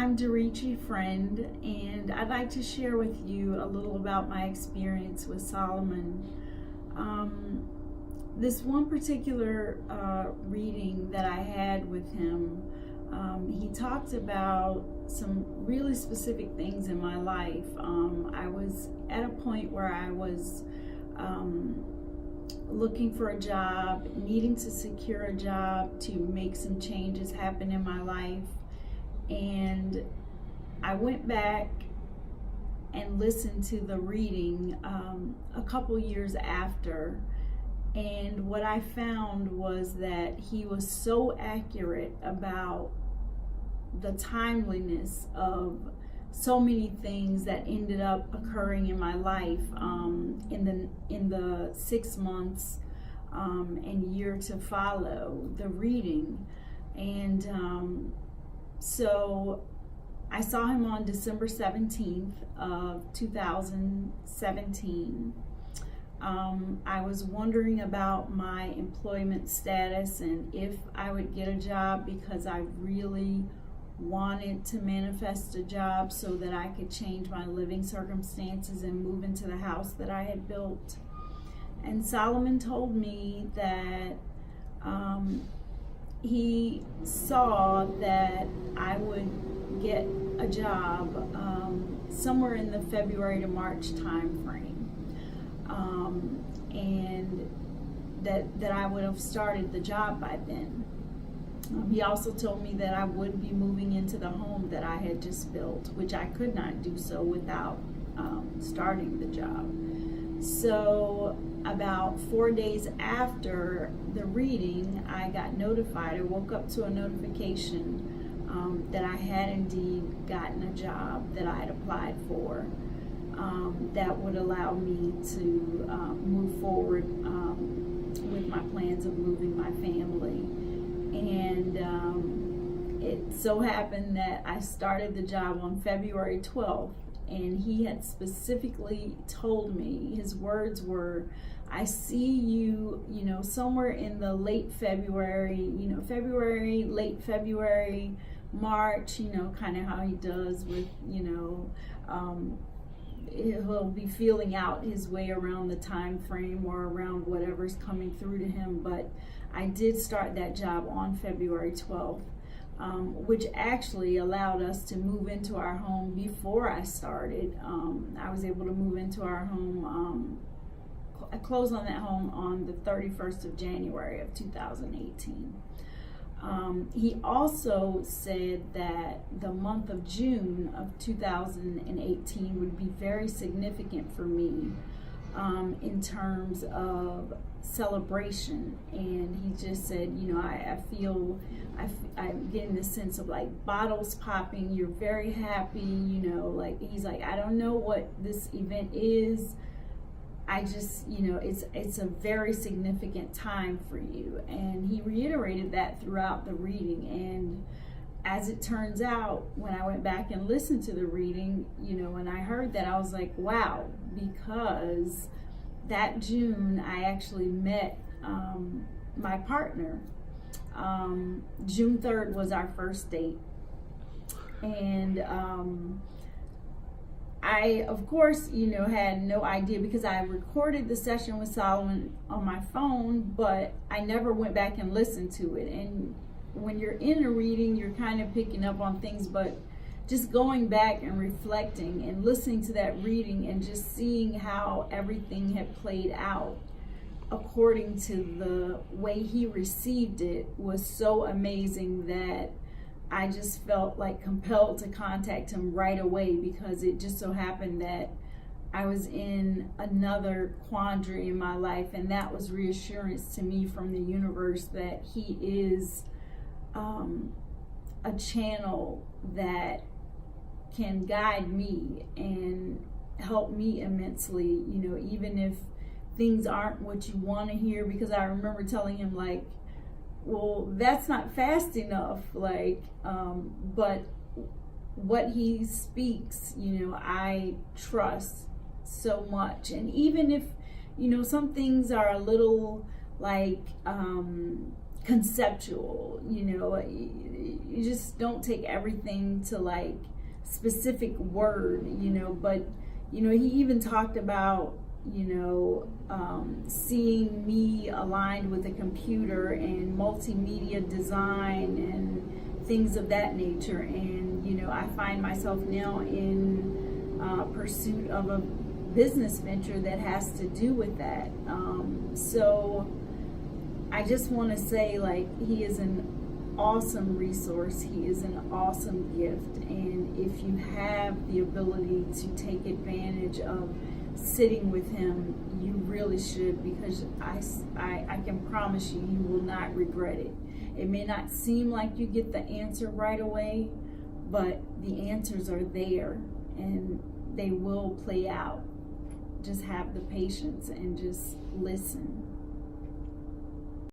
I'm Duriechee friend, and I'd like to share with you a little about my experience with Solomon. This one particular reading that I had with him, he talked about some really specific things in my life. I was at a point where I was looking for a job, needing to secure a job to make some changes happen in my life. And I went back and listened to the reading a couple years after, and what I found was that he was so accurate about the timeliness of so many things that ended up occurring in my life in the 6 months and year to follow the reading. And so I saw him on December 17th of 2017. I was wondering about my employment status and if I would get a job, because I really wanted to manifest a job so that I could change my living circumstances and move into the house that I had built. And Solomon told me that he saw that I would get a job somewhere in the February to March time frame, and that I would have started the job by then. He also told me that I would be moving into the home that I had just built, which I could not do so without starting the job. So about 4 days after the reading, I got notified. I woke up to a notification that I had indeed gotten a job that I had applied for that would allow me to move forward with my plans of moving my family. And it so happened that I started the job on February 12th, and he had specifically told me, his words were, I see you, somewhere in the late February, February, late February, March, kind of how he does with, he'll be feeling out his way around the time frame or around whatever's coming through to him. But I did start that job on February 12th, which actually allowed us to move into our home before I started. I was able to move into our home. I closed on that home on the 31st of January of 2018. He also said that the month of June of 2018 would be very significant for me in terms of celebration. And he just said, I'm getting this sense of like bottles popping, you're very happy, he's like, I don't know what this event is, I just, it's a very significant time for you. And he reiterated that throughout the reading. And as it turns out, when I went back and listened to the reading, when I heard that, I was like, wow, because that June I actually met my partner. June 3rd was our first date. And I, of course, had no idea, because I recorded the session with Solomon on my phone, but I never went back and listened to it. And when you're in a reading, you're kind of picking up on things, but just going back and reflecting and listening to that reading and just seeing how everything had played out according to the way he received it was so amazing that I just felt like compelled to contact him right away, because it just so happened that I was in another quandary in my life, and that was reassurance to me from the universe that he is a channel that can guide me and help me immensely, even if things aren't what you want to hear. Because I remember telling him, like, well, that's not fast enough, but what he speaks, I trust so much. And even if, some things are a little like conceptual, you just don't take everything to like specific word, but he even talked about seeing me aligned with a computer and multimedia design and things of that nature. And I find myself now in pursuit of a business venture that has to do with that. So I just want to say, like, he is an awesome resource. He is an awesome gift. And if you have the ability to take advantage of sitting with him, you really should, because I can promise you, you will not regret it. It may not seem like you get the answer right away, but the answers are there and they will play out. Just have the patience and just listen.